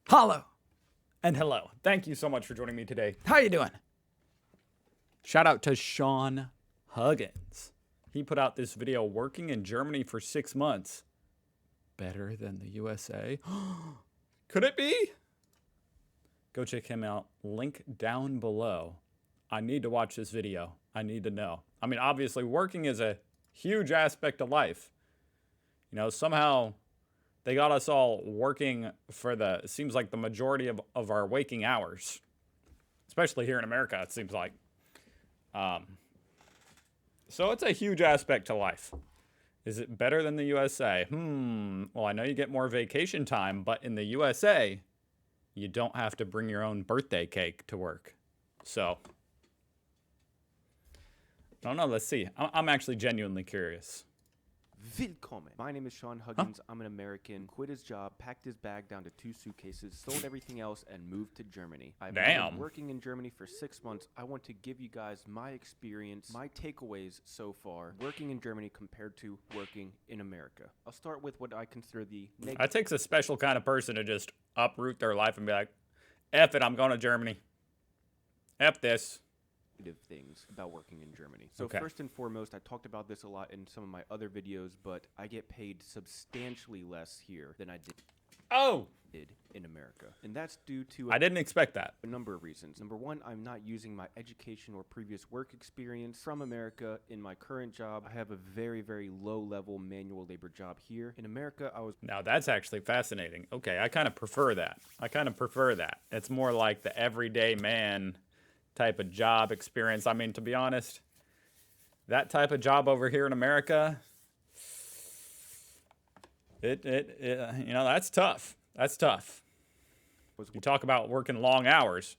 Hollow. And hello. Thank you so much for joining me today. How you doing? Shout out to Sean Huggins. He put out this video working in Germany for 6 months. Better than the USA? Could it be? Go check him out. Link down below. I need to watch this video. I need to know. I mean, obviously, working is a huge aspect of life. You know, somehow they got us all working for seems like the majority of our waking hours. Especially here in America, it seems like. So it's a huge aspect to life. Is it better than the USA? Well, I know you get more vacation time, but in the USA, you don't have to bring your own birthday cake to work. So, I don't know. Let's see. I'm actually genuinely curious. Willkommen. My name is Sean Huggins. I'm an American. Quit his job, packed his bag down to 2 suitcases, sold everything else, and moved to Germany. I've been working in Germany for 6 months. I want to give you guys my experience, my takeaways so far, working in Germany compared to working in America. I'll start with what I consider the negative. That takes a special kind of person to just uproot their life and be like, F it, I'm going to Germany. F this. Things about working in Germany. So first and foremost, I talked about this a lot in some of my other videos, but I get paid substantially less here than I did in America. And that's due to I didn't expect that. A number of reasons. Number one, I'm not using my education or previous work experience from America in my current job. I have a very, very low-level manual labor job here. In America, I was... Now, that's actually fascinating. Okay, I kind of prefer that. It's more like the everyday man type of job experience. I mean, to be honest, that type of job over here in America, it you know, that's tough. That's tough. You talk about working long hours.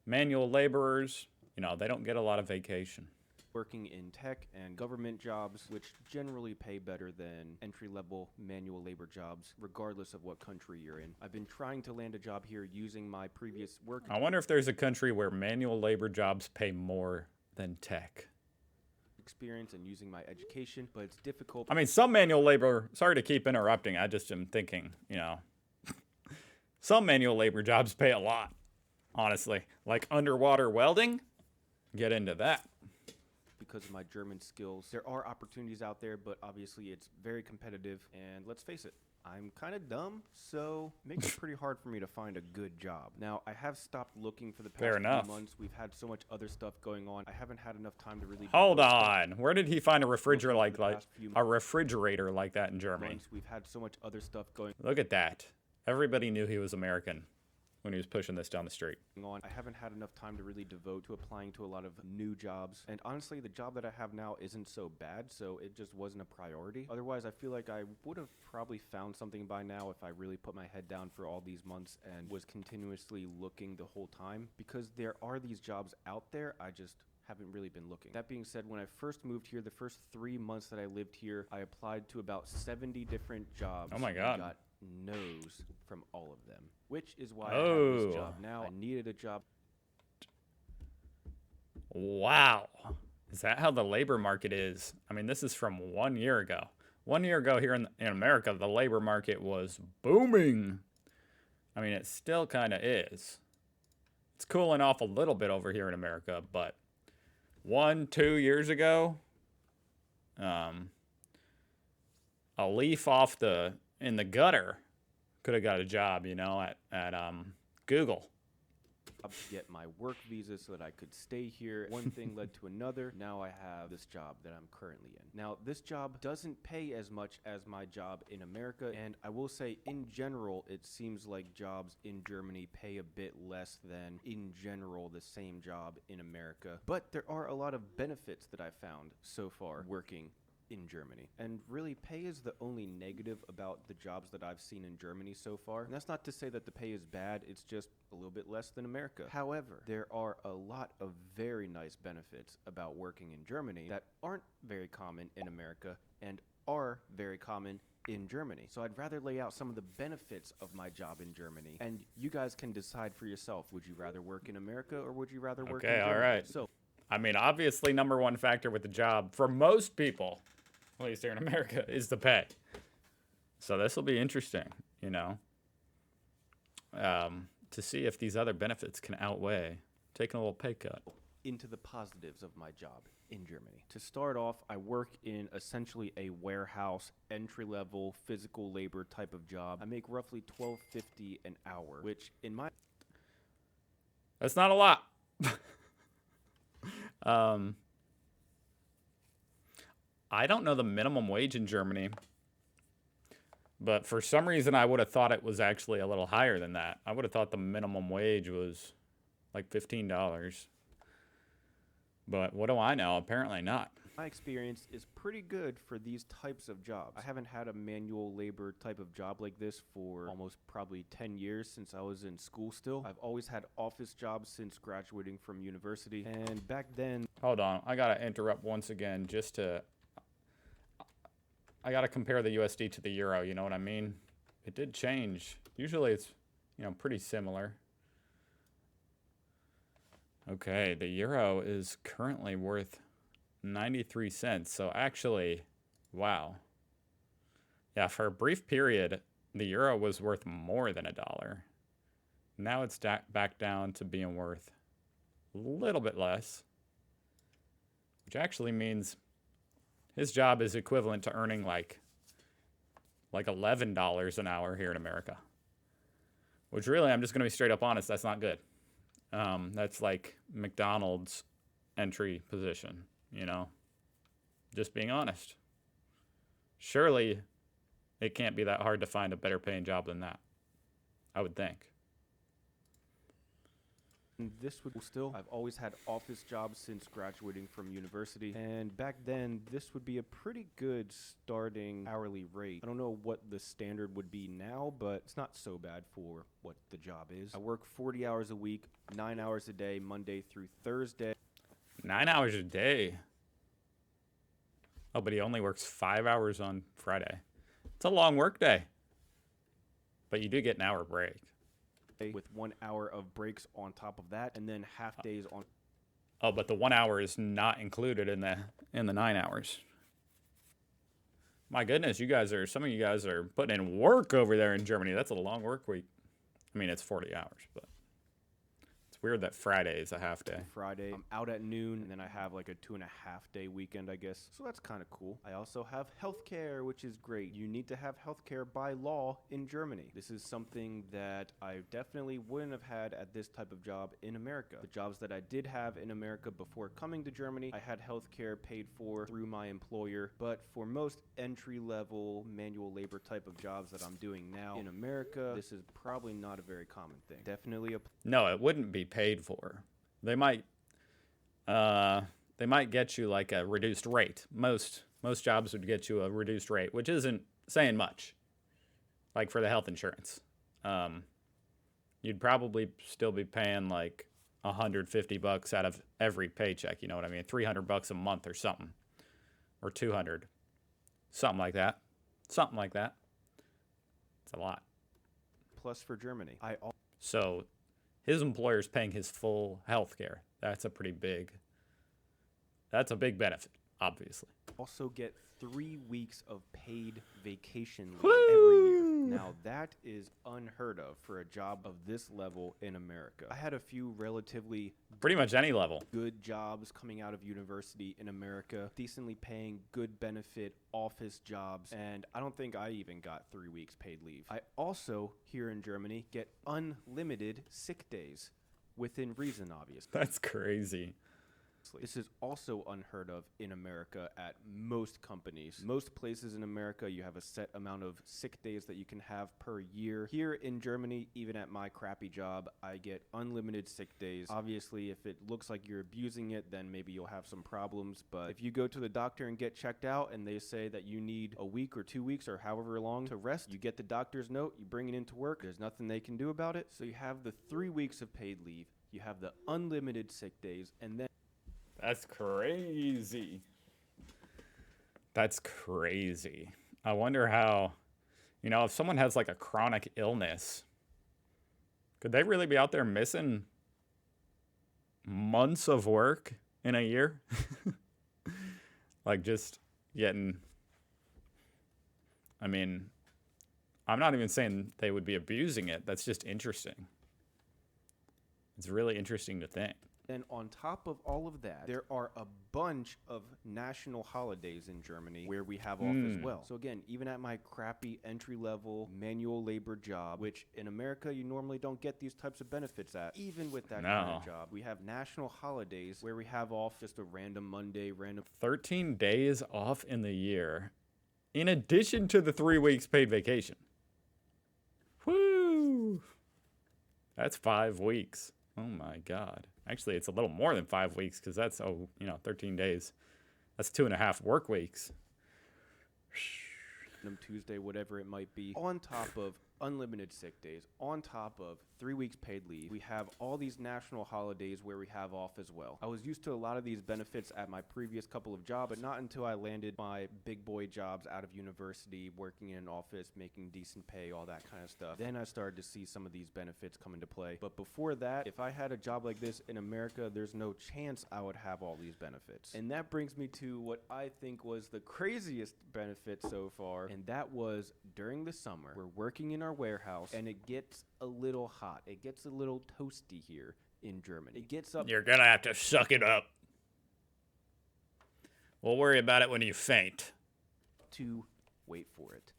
Manual laborers, you know, they don't get a lot of vacation. Working in tech and government jobs, which generally pay better than entry-level manual labor jobs, regardless of what country you're in. I've been trying to land a job here using my previous work. I wonder if there's a country where manual labor jobs pay more than tech. Experience and using my education, but it's difficult. I mean, some manual labor, sorry to keep interrupting, I just am thinking, you know, some manual labor jobs pay a lot, honestly. Like underwater welding, get into that. Because of my German skills. There are opportunities out there, but obviously it's very competitive, and let's face it, I'm kind of dumb, so it makes it pretty hard for me to find a good job. Now, I have stopped looking for the past few months. We've had so much other stuff going on. I haven't had enough time to really... Hold on. Where did he find a refrigerator like that in Germany? We've had so much other stuff going on. Look at that. Everybody knew he was American when he was pushing this down the street. I haven't had enough time to really devote to applying to a lot of new jobs. And honestly, the job that I have now isn't so bad, so it just wasn't a priority. Otherwise, I feel like I would have probably found something by now if I really put my head down for all these months and was continuously looking the whole time. Because there are these jobs out there, I just haven't really been looking. That being said, when I first moved here, the first 3 months that I lived here, I applied to about 70 different jobs. Oh my God. And got no's from all of them, which is why I have this job now. I needed a job. Wow. Is that how the labor market is? I mean, this is from 1 year ago. 1 year ago here in America, the labor market was booming. I mean, it still kind of is. It's cooling off a little bit over here in America, but 1-2 years ago, a leaf in the gutter could have got a job, you know, at Google. To get my work visa so that I could stay here. One thing led to another. Now I have this job that I'm currently in. Now, this job doesn't pay as much as my job in America, and I will say, in general, it seems like jobs in Germany pay a bit less than, in general, the same job in America. But there are a lot of benefits that I've found so far working in Germany. And really, pay is the only negative about the jobs that I've seen in Germany so far. And that's not to say that the pay is bad, it's just a little bit less than America. However, there are a lot of very nice benefits about working in Germany that aren't very common in America and are very common in Germany. So I'd rather lay out some of the benefits of my job in Germany, and you guys can decide for yourself. Would you rather work in America or would you rather work in Germany? Okay, all right. So, I mean, obviously, number one factor with the job for most people, at least here in America, is the pay. So this will be interesting, you know. to see if these other benefits can outweigh taking a little pay cut. Into the positives of my job in Germany. To start off, I work in essentially a warehouse, entry-level, physical labor type of job. I make roughly $12.50 an hour, which in my... That's not a lot. I don't know the minimum wage in Germany, but for some reason I would have thought it was actually a little higher than that. I would have thought the minimum wage was like $15. But what do I know? Apparently not. My experience is pretty good for these types of jobs. I haven't had a manual labor type of job like this for almost probably 10 years since I was in school still. I've always had office jobs since graduating from university. And back then... Hold on. I got to interrupt once again just to... I got to compare the USD to the euro, you know what I mean? It did change. Usually it's, pretty similar. Okay, the euro is currently worth 93 cents. So actually, wow. Yeah, for a brief period, the euro was worth more than $1. Now it's back down to being worth a little bit less, which actually means his job is equivalent to earning like $11 an hour here in America. Which really, I'm just going to be straight up honest, that's not good. That's like McDonald's entry position, just being honest. Surely it can't be that hard to find a better paying job than that, I would think. This would still, I've always had office jobs since graduating from university. And back then, this would be a pretty good starting hourly rate. I don't know what the standard would be now, but it's not so bad for what the job is. I work 40 hours a week, 9 hours a day, Monday through Thursday. 9 hours a day? Oh, but he only works 5 hours on Friday. It's a long work day. But you do get an hour break. With 1 hour of breaks on top of that, and then half days on. Oh, but the 1 hour is not included in the 9 hours. My goodness, some of you guys are putting in work over there in Germany. That's a long work week. I mean, it's 40 hours, but it's weird that Friday is a half day. Friday, I'm out at noon, and then I have like a 2.5 day weekend, I guess. So that's kind of cool. I also have healthcare, which is great. You need to have healthcare by law in Germany. This is something that I definitely wouldn't have had at this type of job in America. The jobs that I did have in America before coming to Germany, I had healthcare paid for through my employer. But for most entry-level manual labor type of jobs that I'm doing now in America, this is probably not a very common thing. Definitely No, it wouldn't be paid for. They might get you like a reduced rate. Most jobs would get you a reduced rate, which isn't saying much. Like for the health insurance, you'd probably still be paying like $150 out of every paycheck. You know what I mean? $300 a month or something, or 200, something like that. Something like that. It's a lot. Plus for Germany, So his employer's paying his full health care. That's a big benefit, obviously. also get 3 weeks of paid vacation leave every year. Now that is unheard of for a job of this level in America. I had a few relatively pretty much any level good jobs coming out of university in America, decently paying, good benefit office jobs, and I don't think I even got 3 weeks paid leave. I also, here in Germany, get unlimited sick days within reason, obviously. That's crazy. This is also unheard of in America at most companies. Most places in America, you have a set amount of sick days that you can have per year. Here in Germany, even at my crappy job, I get unlimited sick days. Obviously, if it looks like you're abusing it, then maybe you'll have some problems. But if you go to the doctor and get checked out and they say that you need a week or 2 weeks or however long to rest, you get the doctor's note, you bring it into work, there's nothing they can do about it. So you have the 3 weeks of paid leave, you have the unlimited sick days, and then that's crazy. That's crazy. I wonder how, if someone has like a chronic illness, could they really be out there missing months of work in a year? Like just getting, I'm not even saying they would be abusing it. That's just interesting. It's really interesting to think. And on top of all of that, there are a bunch of national holidays in Germany where we have off as well. So again, even at my crappy entry-level manual labor job, which in America you normally don't get these types of benefits at, even with that kind of job, we have national holidays where we have off just a random Monday, 13 days off in the year, in addition to the 3 weeks paid vacation. Woo! That's 5 weeks. Oh my God. Actually, it's a little more than 5 weeks because that's, 13 days. That's 2.5 work weeks. Tuesday, whatever it might be, on top of unlimited sick days, on top of 3 weeks paid leave. We have all these national holidays where we have off as well. I was used to a lot of these benefits at my previous couple of jobs, but not until I landed my big boy jobs out of university, working in an office, making decent pay, all that kind of stuff. Then I started to see some of these benefits come into play. But before that, if I had a job like this in America, there's no chance I would have all these benefits. And that brings me to what I think was the craziest benefit so far, and that was during the summer, we're working in our warehouse, and it gets a little hot. It gets a little toasty here in Germany. It gets up. You're going to have to suck it up. We'll worry about it when you faint. To, wait for it,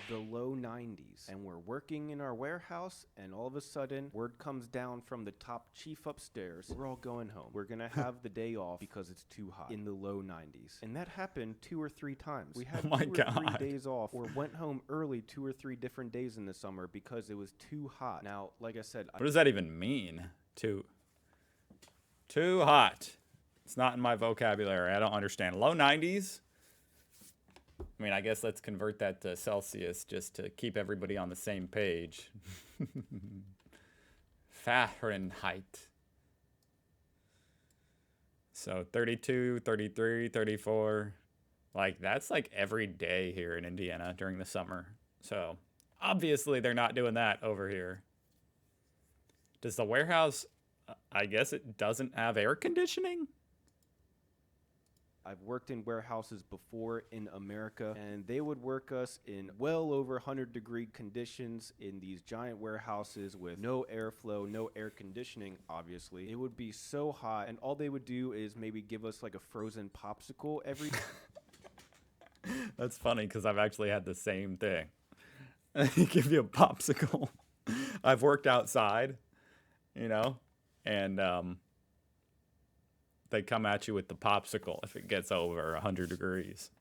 the low 90s. And we're working in our warehouse, and all of a sudden, word comes down from the top chief upstairs. We're all going home. We're going to have the day off because it's too hot in the low 90s. And that happened 2 or 3 times. We had 2 or 3 days off or went home early 2 or 3 different days in the summer because it was too hot. Now, like I said... What does that even mean? Too hot. It's not in my vocabulary. I don't understand. Low 90s? I mean, I guess let's convert that to Celsius just to keep everybody on the same page. Fahrenheit. So 32, 33, 34. Like, that's like every day here in Indiana during the summer. So obviously they're not doing that over here. Does the warehouse, I guess it doesn't have air conditioning? I've worked in warehouses before in America, and they would work us in well over 100-degree conditions in these giant warehouses with no airflow, no air conditioning, obviously. It would be so hot, and all they would do is maybe give us like a frozen popsicle every... That's funny, because I've actually had the same thing. They give you a popsicle. I've worked outside, and they come at you with the popsicle if it gets over 100 degrees.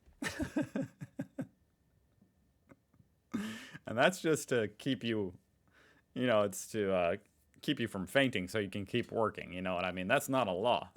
And that's just to keep you, it's to keep you from fainting so you can keep working. You know what I mean? That's not a law.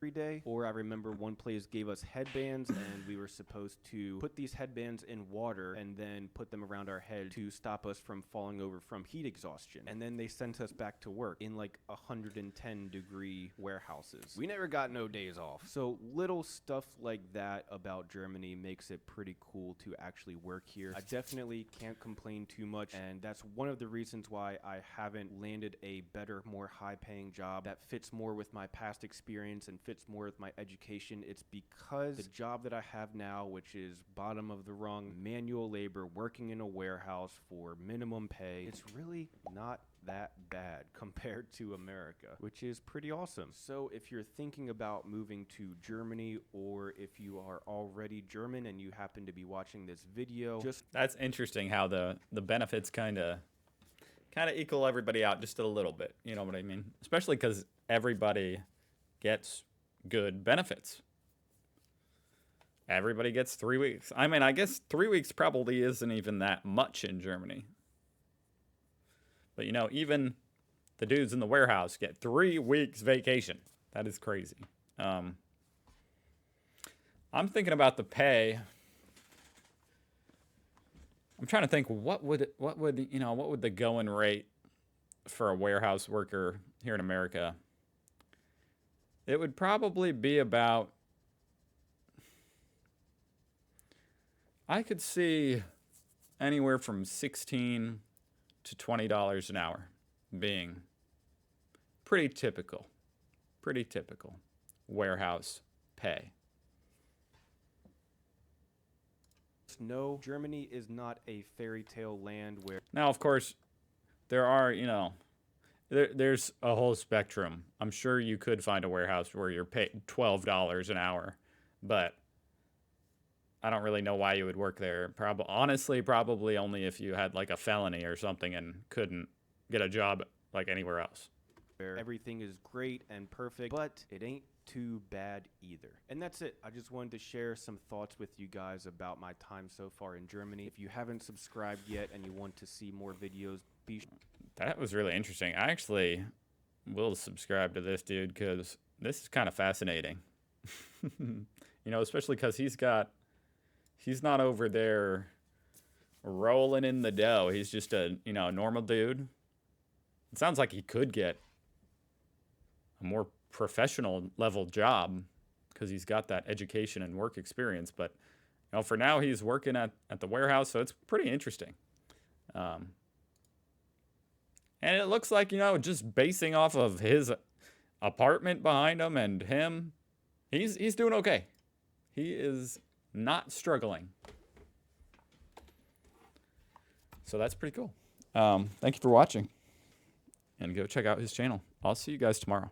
every day. Or I remember one place gave us headbands, and we were supposed to put these headbands in water and then put them around our head to stop us from falling over from heat exhaustion. And then they sent us back to work in like 110-degree warehouses. We never got no days off. So little stuff like that about Germany makes it pretty cool to actually work here. I definitely can't complain too much, and that's one of the reasons why I haven't landed a better, more high-paying job that fits more with my past experience and fits more with my education. It's because the job that I have now, which is bottom of the rung, manual labor, working in a warehouse for minimum pay, it's really not that bad compared to America, which is pretty awesome. So if you're thinking about moving to Germany, or if you are already German and you happen to be watching this video, that's interesting how the benefits kind of equal everybody out just a little bit. You know what I mean? Especially because everybody gets good benefits. Everybody gets 3 weeks. I mean, I guess 3 weeks probably isn't even that much in Germany. But, even the dudes in the warehouse get 3 weeks vacation. That is crazy. I'm thinking about the pay. I'm trying to think what would the going rate for a warehouse worker here in America? It would probably be about, I could see anywhere from $16 to $20 an hour being pretty typical warehouse pay. just know Germany is not a fairy tale land where Now, of course, there are, there's a whole spectrum. I'm sure you could find a warehouse where you're paid $12 an hour, but I don't really know why you would work there. Honestly, probably only if you had like a felony or something and couldn't get a job like anywhere else. everything is great and perfect, but it ain't too bad either. And that's it. I just wanted to share some thoughts with you guys about my time so far in Germany. If you haven't subscribed yet and you want to see more videos, That was really interesting. I actually will subscribe to this dude because this is kind of fascinating. Especially because he's not over there rolling in the dough. He's just a normal dude. It sounds like he could get a more professional level job because he's got that education and work experience. But for now he's working at the warehouse, so it's pretty interesting. And it looks like, just basing off of his apartment behind him and him, he's doing okay. He is not struggling. So that's pretty cool. Thank you for watching. And go check out his channel. I'll see you guys tomorrow.